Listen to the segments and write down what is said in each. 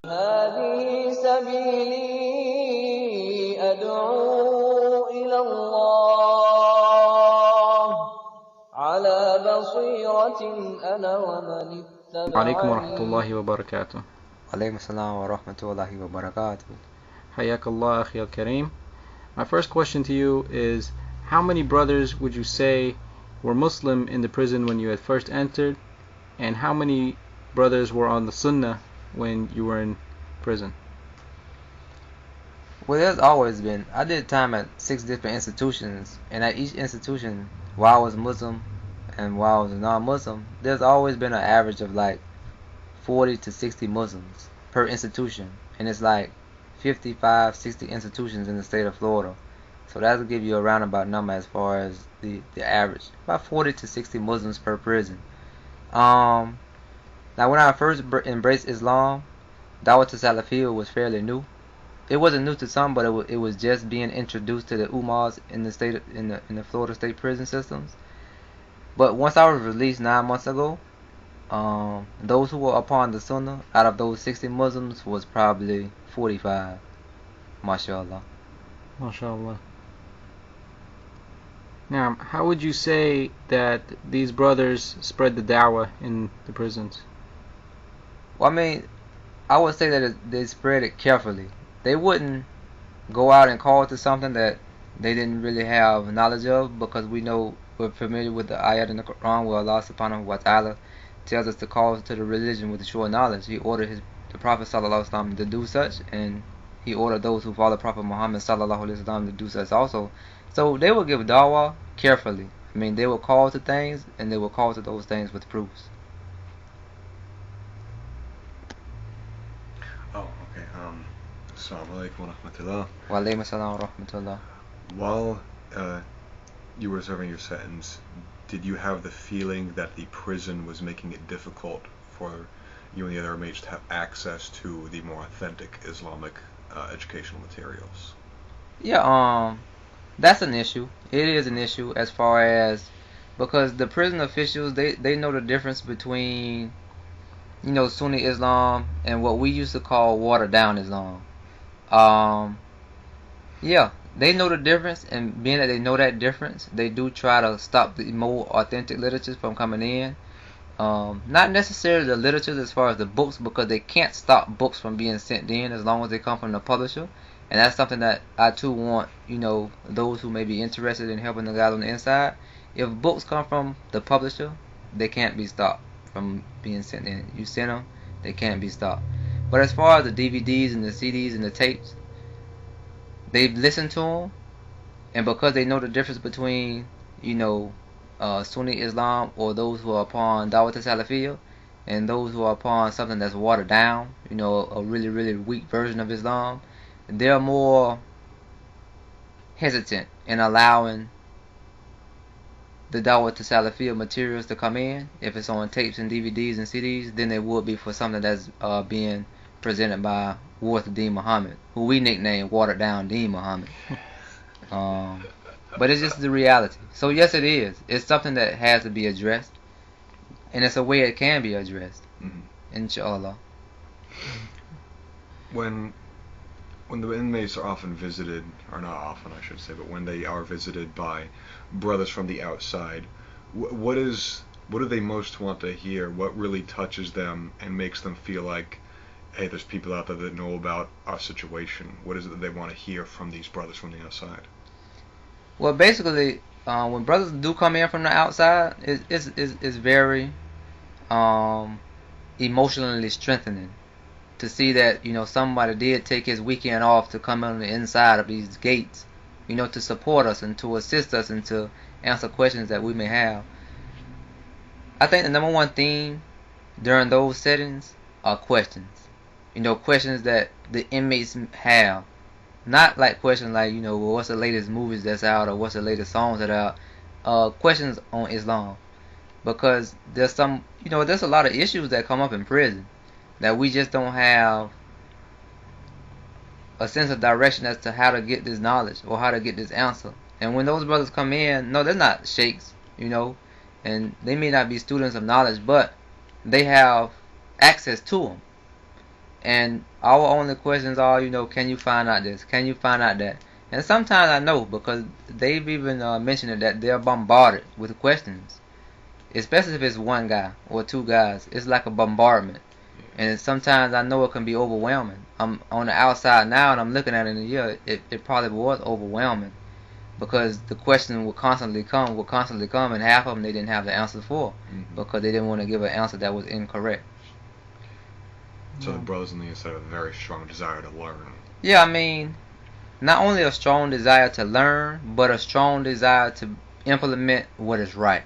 هذه سبيلي أدعو إلى الله على بصيرة أنا ومن عليكم ورحمة اتبعني. الله وبركاته. Alaykum assalam wa rahmatullahi wa barakatuh. Hayakallah akhi al-kareem. My first question to you is, how many brothers would you say were Muslim in the prison when you had first entered, and how many brothers were on the Sunnah when you were in prison? Well, there's always been. I did time at 6 different institutions, and at each institution, while I was Muslim and while I was non-Muslim, there's always been an average of like 40 to 60 Muslims per institution, and it's like 55, 60 institutions in the state of Florida. So that'll give you a roundabout number as far as the average. About 40 to 60 Muslims per prison. Now when I first embraced Islam, Dawah to Salafiyya was fairly new. It wasn't new to some, but it was just being introduced to the Ummahs in the state in the Florida state prison systems. But once I was released 9 months ago, those who were upon the Sunnah, out of those 60 Muslims, was probably 45. MashaAllah. MashaAllah. Now, how would you say that these brothers spread the da'wah in the prisons? Well, I mean, I would say that they spread it carefully. They wouldn't go out and call to something that they didn't really have knowledge of, because we're familiar with the ayat in the Quran where Allah subhanahu wa ta'ala tells us to call to the religion with the sure knowledge. He ordered the Prophet sallallahu alaihi wasallam to do such, and he ordered those who follow Prophet Muhammad sallallahu alaihi wasallam to do such also. So they will give dawah carefully. I mean, they will call to things, and they will call to those things with proofs. Oh, okay. Assalamu alaikum wa rahmatullah. Wa alaykum assalam wa rahmatullah. While you were serving your sentence, did you have the feeling that the prison was making it difficult for you and the other inmates to have access to the more authentic Islamic educational materials? Yeah, that's an issue. It is an issue as far as, because the prison officials, they know the difference between, Sunni Islam and what we used to call watered down Islam. Yeah, they know the difference, and being that they know that difference, they do try to stop the more authentic literatures from coming in. Not necessarily the literature as far as the books, because they can't stop books from being sent in as long as they come from the publisher. And that's something that I too want, those who may be interested in helping the guys on the inside. If books come from the publisher, they can't be stopped from being sent in. You send them, they can't be stopped. But as far as the DVDs and the CDs and the tapes, they've listened to them, and because they know the difference between, Sunni Islam, or those who are upon Dawah to Salafiyya, and those who are upon something that's watered down, a really, really weak version of Islam, they're more hesitant in allowing the Dawah to Salafiyya materials to come in, if it's on tapes and DVDs and CDs, than they would be for something that's being presented by Worth Deen Muhammad, who we nicknamed Watered Down Deen Muhammad. But it's just the reality. So yes, it is. It's something that has to be addressed, and it's a way it can be addressed. Inshallah. When the inmates are often visited, or not often I should say, but when they are visited by brothers from the outside, what do they most want to hear? What really touches them and makes them feel like, hey, there's people out there that know about our situation? What is it that they want to hear from these brothers from the outside? Well, basically, when brothers do come in from the outside, it's very emotionally strengthening to see that, somebody did take his weekend off to come on the inside of these gates, to support us and to assist us and to answer questions that we may have. I think the number one theme during those settings are questions. Questions that the inmates have. Not like questions like, well, what's the latest movies that's out, or what's the latest songs that are out. Questions on Islam. Because there's there's a lot of issues that come up in prison that we just don't have a sense of direction as to how to get this knowledge or how to get this answer. And when those brothers come in, no, they're not sheikhs, and they may not be students of knowledge, but they have access to them. And our only questions are, can you find out this? Can you find out that? And sometimes I know, because they've even mentioned it, that they're bombarded with questions. Especially if it's one guy or two guys. It's like a bombardment. And sometimes I know it can be overwhelming. I'm on the outside now and I'm looking at it and yeah, it probably was overwhelming. Because the question would constantly come, and half of them they didn't have the answer for. Because they didn't want to give an answer that was incorrect. So the brothers on the inside have a very strong desire to learn. Yeah, I mean, not only a strong desire to learn, but a strong desire to implement what is right.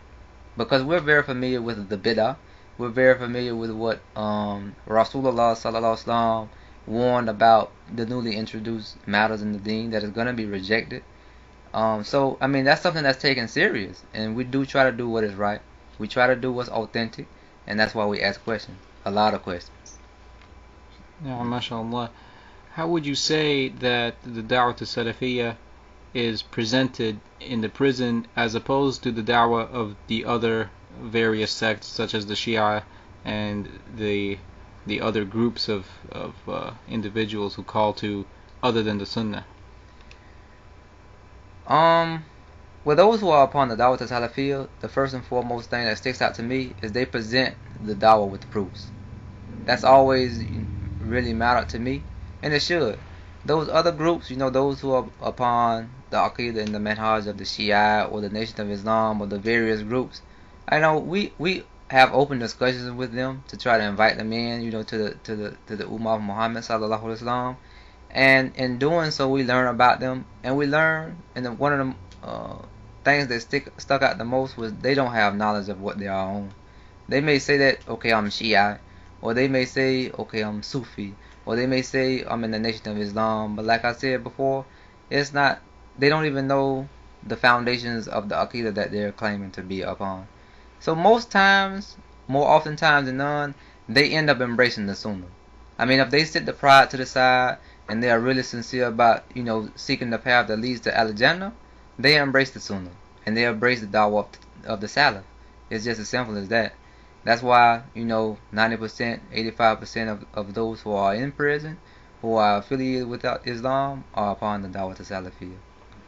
Because we're very familiar with the bid'ah. We're very familiar with what Rasulullah sallallahu alaihi wasallam warned about the newly introduced matters in the deen that is going to be rejected. So, I mean, that's something that's taken serious. And we do try to do what is right. We try to do what's authentic. And that's why we ask questions. A lot of questions. Yeah, mashallah. How would you say that the da'wah to Salafiyya is presented in the prison as opposed to the da'wah of the other various sects such as the Shia and the other groups of individuals who call to other than the Sunnah? Well, those who are upon the da'wah to Salafiyya, the first and foremost thing that sticks out to me is they present the da'wah with the proofs. That's always really mattered to me, and it should. Those other groups, those who are upon the Aqidah and the Manhaj of the Shia or the Nation of Islam or the various groups, I know we have open discussions with them to try to invite them in, to the Ummah of Muhammad sallallahu alaihi wasallam, and in doing so we learn about them, and we learn, and one of the things that stuck out the most was they don't have knowledge of what they are on. They may say that, okay, I'm Shia, or they may say, okay, I'm Sufi, or they may say I'm in the Nation of Islam, but like I said before, it's not. They don't even know the foundations of the Aqidah that they're claiming to be upon. So most times, more often times than none, they end up embracing the Sunnah. I mean, if they sit the pride to the side and they are really sincere about, seeking the path that leads to Al-Jannah, they embrace the Sunnah and they embrace the da'wah of the Salaf. It's just as simple as that. That's why, 90%, 85% of those who are in prison, who are affiliated with Islam, are upon the da'wah to Salafiyya.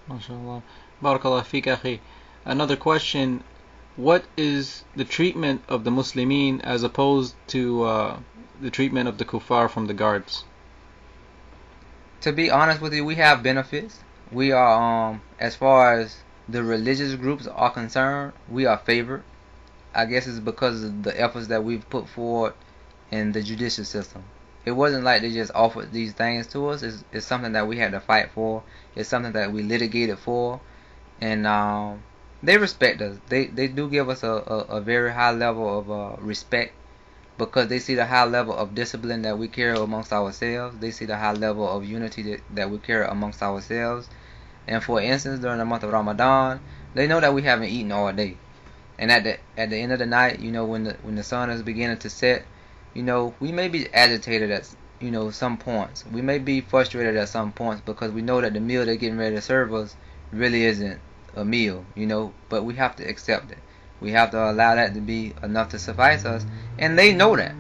MashaAllah. Barakallah feek, akhi. Another question: what is the treatment of the Muslimin as opposed to the treatment of the kuffar from the guards? To be honest with you, we have benefits. We are, as far as the religious groups are concerned, we are favored. I guess it's because of the efforts that we've put forward in the judicial system. It wasn't like they just offered these things to us. It's something that we had to fight for. It's something that we litigated for. And they respect us. They do give us a very high level of respect, because they see the high level of discipline that we carry amongst ourselves. They see the high level of unity that we carry amongst ourselves. And for instance, during the month of Ramadan, they know that we haven't eaten all day. And at the end of the night, when the sun is beginning to set, we may be agitated at some points. We may be frustrated at some points because we know that the meal they're getting ready to serve us really isn't a meal, but we have to accept it. We have to allow that to be enough to suffice us, and they know that.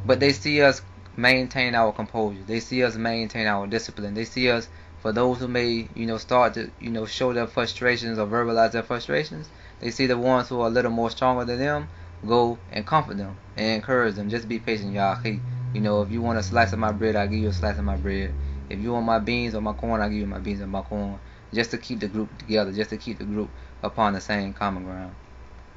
But they see us maintain our composure. They see us maintain our discipline. They see us, for those who may, start to, show their frustrations or verbalize their frustrations, they see the ones who are a little more stronger than them go and comfort them and encourage them. Just be patient, ya akhi. If you want a slice of my bread, I'll give you a slice of my bread. If you want my beans or my corn, I'll give you my beans or my corn. Just to keep the group together, just to keep the group upon the same common ground.